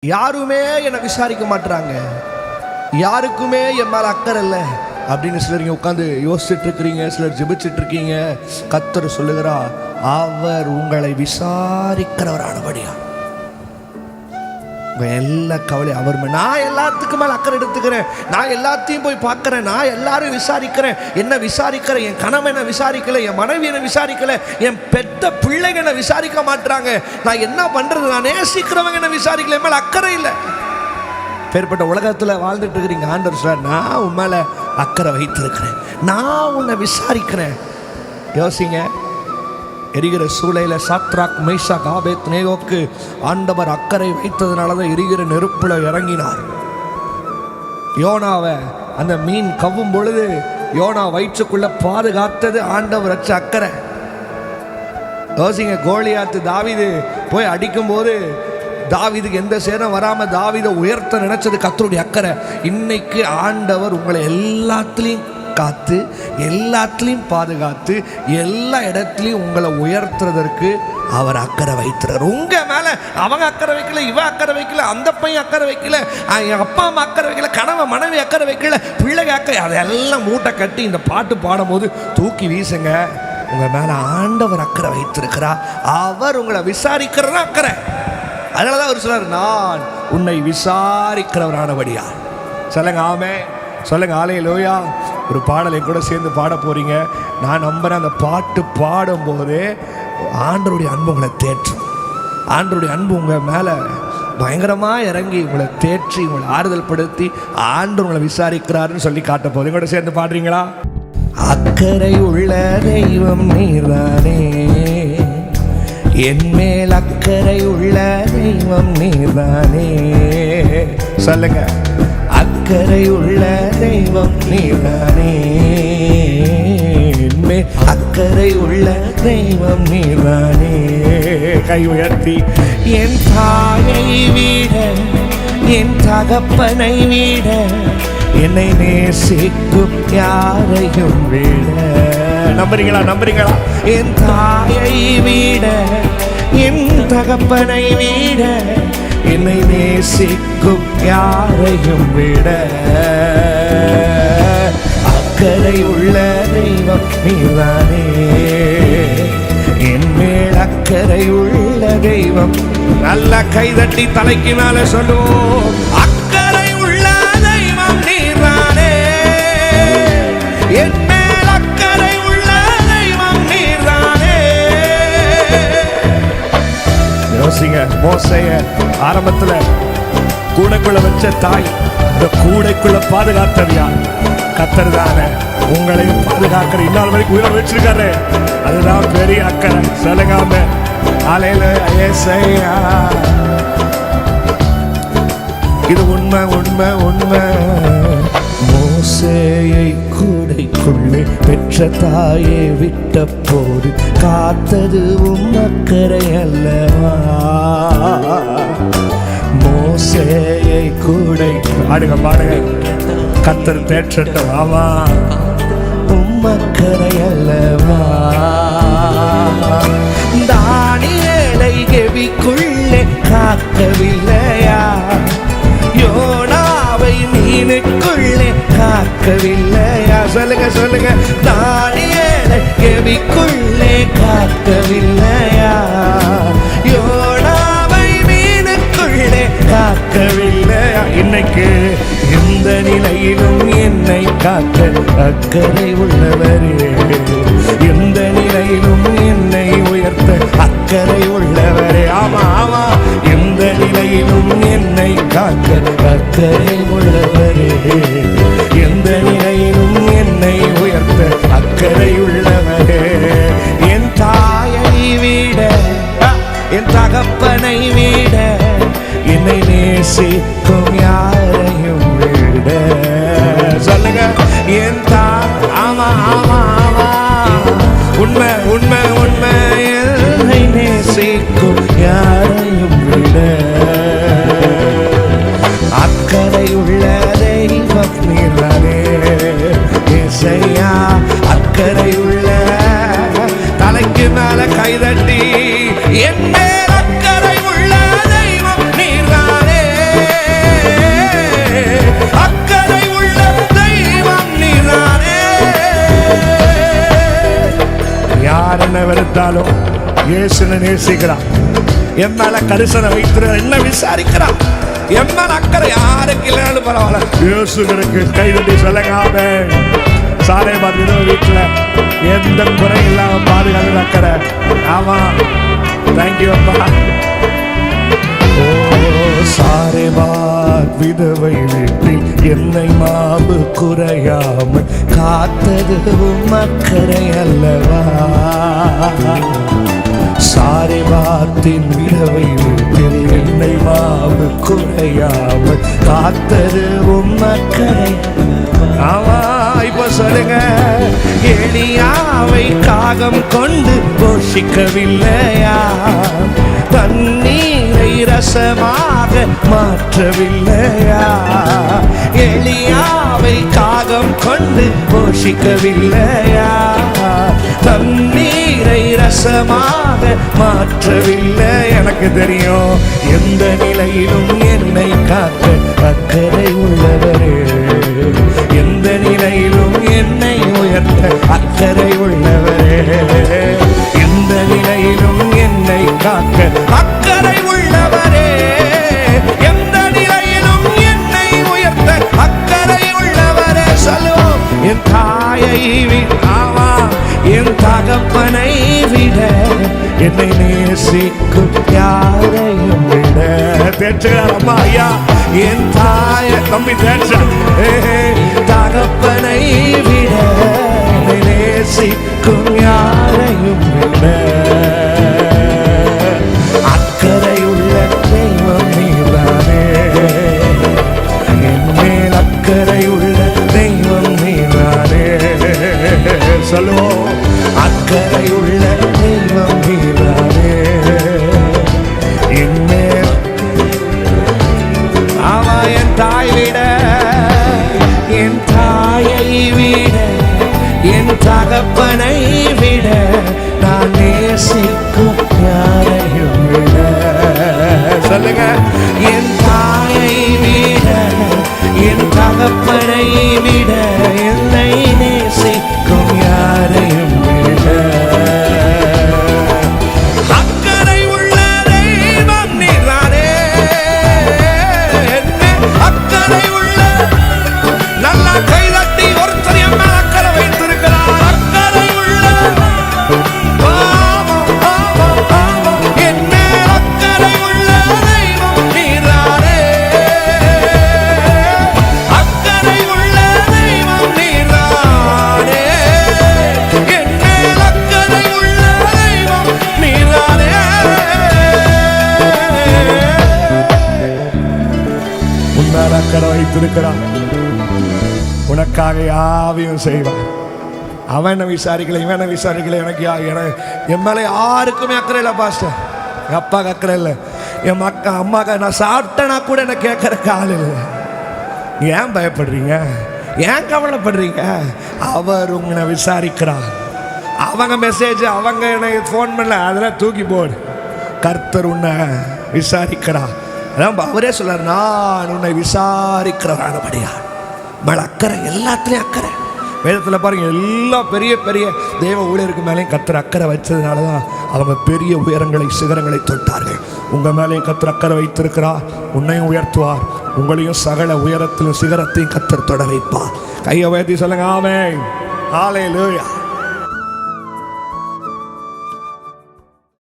யாருமே என்னை விசாரிக்க மாட்டுறாங்க, யாருக்குமே என் மேல அக்கறை இல்லை அப்படின்னு சிலர் இங்கே உட்காந்து யோசிச்சுட்டு இருக்கிறீங்க, சிலர் ஜெபிச்சுட்டு இருக்கீங்க. கர்த்தர் சொல்லுகிறா, அவர் உங்களை விசாரிக்கிறவரானபடியா எல்லா கவலை அவர். நான் எல்லாத்துக்கும் மேல அக்கறை எடுத்துக்கிறேன், நான் எல்லாத்தையும் போய் பார்க்கிறேன், நான் எல்லாரும் விசாரிக்கிறேன், என்ன விசாரிக்கிறேன். என் கணவன் என்ன விசாரிக்கல, என் மனைவி என்ன விசாரிக்கல, என் பெத்த பிள்ளைங்க என்ன விசாரிக்க மாட்டாங்க. நான் என்ன பண்றது, நான் நேசிக்கிறவங்க என்ன விசாரிக்கல, என் மேல அக்கறை இல்லை. பேர்பட்ட உலகத்தில் வாழ்ந்துட்டு இருக்கிறீங்க. ஆண்டவர் சார், நான் உன் மேல அக்கறை வைத்திருக்கிறேன், நான் உன்னை விசாரிக்கிறேன். யோசிங்க, எரிகிற சூளையில சாத்ராக் மேஷாக் ஆபேத்நேகோவுக்கு ஆண்டவர் அக்கறை வைத்ததுனால தான் எரிகிற நெருப்புல இறங்கினார். யோனாவை அந்த மீன் கவ்வும் பொழுது யோனா வயிற்றுக்குள்ள பாதுகாத்தது ஆண்டவர் வச்ச அக்கறை. யோசிங்க, கோலியாத்து தாவீது போய் அடிக்கும் போது தாவீதுக்கு எந்த சேதம் வராம தாவீதை உயர்த்த நினைச்சது கர்த்தருடைய அக்கறை. இன்னைக்கு ஆண்டவர் உங்களை எல்லாத்துலேயும் காத்து, எல்லாத்துலேயும் பாதுகாத்து, எல்லா இடத்துலையும் உங்களை உயர்த்துறதற்கு அவர் அக்கறை வைக்கிறார். உங்க மேல அவங்க அக்கறை வைக்கல, இவ அக்கறை வைக்கல, அந்த பையன் அக்கறை வைக்கல, என் அப்பா அம்மா அக்கறை வைக்கல, கணவன் மனைவி அக்கறை வைக்கல, பிள்ளைங்க அக்கறை, அதெல்லாம் மூட்டை கட்டி இந்த பாட்டு பாடும் போது தூக்கி வீசுங்க. உங்க மேல ஆண்டவர் அக்கறை வைத்திருக்கிறா, அவர் உங்களை விசாரிக்கிறதா அக்கறை. அதனாலதான் அவர் சொல்றார், நான் உன்னை விசாரிக்கிறவரானபடியா. சொல்லுங்க ஆமே, சொல்லுங்க ஹல்லேலூயா. ஒரு பாடலை கூட சேர்ந்து பாட போறீங்க. நான் நம்புறேன், அந்த பாட்டு பாடும்போது ஆண்டவருடைய அன்பு உங்களை தேற்றும். ஆண்டவருடைய அன்பு உங்க மேல பயங்கரமா இறங்கி உங்களை தேற்றி, உங்களை ஆறுதல் படுத்தி ஆண்டவர் உங்களை விசாரிக்கிறாருன்னு சொல்லி காட்ட போது கூட சேர்ந்து பாடுறீங்களா? அக்கறை உள்ள தெய்வம் நீர்தானே, என் மேல் அக்கறை உள்ள தெய்வம் நீர்தானே. சொல்லுங்க, அக்கறை உள்ள தெய்வம் நீர்தானே, என் மேல் அக்கறை உள்ள தெய்வம் நீர்தானே. கை உயர்த்தி, என் தாயை விட, என் தகப்பனை விட, என்னை நேசிக்கும் யாரையும் விட. நம்புறீங்களா? நம்புறீங்களா? என் தாயை விட, என் தகப்பனை விட, என்னை நேசிக்கும் யாரையும் விட அக்கறை உள்ள தெய்வம் நீதானே, என் மேல் அக்கறை உள்ள தெய்வம். நல்ல கைதட்டி தலைக்கு மேல சொல்லுவோம், அக்கறை உள்ள தெய்வம் நீதானே, என் மேல் அக்கறை உள்ள தெய்வம் நீதானே. யோசிங்க, மோசேய ஆரம்பத்துல கூடைக்குள்ள வச்ச தாய், இந்த கூடைக்குள்ள பாதுகாத்தது யார்? கர்த்தர் தானே. உங்களையும் பாதுகாக்கிற, இன்னொரு வரைக்கும் உயிரை வச்சிருக்காரு, அதுதான் பெரிய அக்கறை. சொல்லுங்க ஹல்லேலூயா. இது உண்மை, உண்மை, உண்மை. மோசேயை கூடைக்குள்ளே பெற்ற தாயை விட்ட போது காத்தது அக்கறை அல்லவா? மோசேயை கூடை பாடுங்க, பாடுங்க. கர்த்தர் தேற்றவாவா, உம்மக்கரை அல்லவா? தானியேலை கெபிக்குள்ளே காக்கவில்லையா? யோனாவை மீனுக்குள்ளே காக்கவில்லையா? சொல்லுங்க, சொல்லுங்க. தானியேலை கெபிக்குள்ளே காக்கவில்லையா? யோனாவை மீனுக்குள்ளே காக்கவில்லையா? இன்னைக்கு எந்த நிலையிலும் என்னை காக்க அக்கறை உள்ளவரே, எந்த நிலையிலும் என்னை உயர்த்த அக்கறை உள்ளவரே. ஆமா, ஆமா. எந்த நிலையிலும் என்னை காக்க அக்கறை உள்ளவரே, எந்த நிலையிலும் என்னை உயர்த்த அக்கறை உள்ளவரே. என் தாயை விட, என் தகப்பனை விட, என்னை நேசிக்கும் யாரையும் விட. சொல்லுங்க, என் ஆமா, ஆமா, ஆமா. உண்மை, உண்மை, உண்மை. என்னை நேசிக்கும் யாரையும் விட அக்கறை உள்ள தெய்வம் நீர்தானே. இசையா, அக்கறை உள்ள. தலைக்கு மேல கைதட்டி, என் மேல் அக்கறை உள்ள தெய்வம் நீர்தானே. பார்த்தாலும் இயேசுனை நேசிக்கிறான். என் மேல கரிசனை வைத்திரு, என்ன விசாரிக்கிறான். என் மேல அக்கறை யாருக்கு இல்லைன்னு பரவாயில்ல, இயேசுக்கு கைதட்டி சொல்லுங்க ஆமென். சாரேபாத் விதவை வீட்டுல எந்த குறை இல்லாம பாதுகாத்து அக்கறை. ஆமா, தேங்க்யூ அப்பா. ஓ சாரேபாத் விதவை வீட்டில் என்னை மாவு குறையாமல் காத்தது அக்கறை அல்லவா. சாரேபாத்தின் விதவை வீட்டில் என்னை மாவு குறையாமல் காத்தது அக்கறை. ஆமா, இப்ப சொல்லுங்க, எலியாவை காகம் கொண்டு போஷிக்கவில்லையா, தண்ணீரை ரசமாக மாற்றவில்லையா. எலியாவை காகம் கொண்டு போஷிக்கவில்லையா, தண்ணீரை ரசமாக மாற்றவில்லை. எனக்கு தெரியும், எந்த நிலையிலும் என்னை காக்க அக்கறை உள்ளவரே, எந்த நிலையிலும் என்னை உயர்த்த அக்கறை உள்ளவரே, எந்த நிலையிலும் என்னை காக்க அக்கறை உள்ளவரே, எந்த நிலையிலும் என்னை உயர்த்த அக்கறை உள்ளவரே. சொல்லுவோம், என் தாயை விடாமா, என் தகப்பனை விட என்னை நேசிக்கும் யாரையும் விட. தேற்றுகிறார் அம்மா ஐயா, என் தாய தம்பி தேற்ற, தகப்பனை விட என்னை நேசிக்கும் யாரையும் விட அக்கறை உள்ள தெய்வம் நீதானே, என் மேல் அக்கறை உள்ள தெய்வம் நீதானே. சொல்லுவோம், அக்கறை உள்ள தெய்வம் நீதானே, என் மேல். ஆமா, என் தாய் விட, என் தாயை விட, என் தகப்பனை விட நான் நேசிக்கும் யாரையும் விட. சொல்லுங்க, என் தாயை விட, என் தகப்பனை விட என்னை நேசிக்கும் யாரையும் விட அக்கறை உள்ள தெய்வம் நீதானே, அக்கறை உள்ள. நல்லா கைதட்டி ஒருத்தர் என் மேல் அக்கறை வைத்திருக்கிறார். அக்கறை உள்ள, என் மேல் அக்கறை உள்ள தெய்வம் நீதானே, அக்கறை உள்ள தெய்வம் நீதானே, என் மேல் அக்கறை உள்ள தெய்வம் நீதானே. உன்னால் அக்கறை வைத்திருக்கிறான், உனக்காக யாவையும் செய்வான். அவன் என்ன விசாரிக்கல, இவன் என்ன விசாரிக்கல, எனக்கு என் மேலே யாருக்குமே அக்கறை இல்லை பாஸ்டர். என் அப்பாவுக்கு அக்கறை இல்லை, என் அம்மாக்கா நான் சாப்பிட்டேன்னா கூட என்ன கேட்கறக்கு ஆள் இல்லை. ஏன் பயப்படுறீங்க, ஏன் கவலைப்படுறீங்க? அவர் உங்களை விசாரிக்கிறார். அவங்க மெசேஜ், அவங்க என்னை ஃபோன் பண்ணல, அதெல்லாம் தூக்கி போடு. கர்த்தர் உன்னை விசாரிக்கிறார். அதான் அவரே சொல்றார், நான் உன்னை விசாரிக்கிறவரானபடியா. மேல அக்கறை, எல்லாத்துலேயும் அக்கறை. வேதத்தில் பாருங்க, எல்லா பெரிய பெரிய தேவ ஊழியருக்கு மேலேயும் கர்த்தர் அக்கறை வச்சதுனால தான் அவங்க பெரிய உயரங்களை, சிகரங்களை தொட்டார்கள். உங்கள் மேலேயும் கர்த்தர் அக்கறை வைத்திருக்கிறார். உன்னையும் உயர்த்துவார், உங்களையும் சகல உயரத்திலும் சிகரத்தையும் கர்த்தர் தொட வைப்பார். கையை உயர்த்தி சொல்லுங்க ஆமென். ஹல்லேலூயா.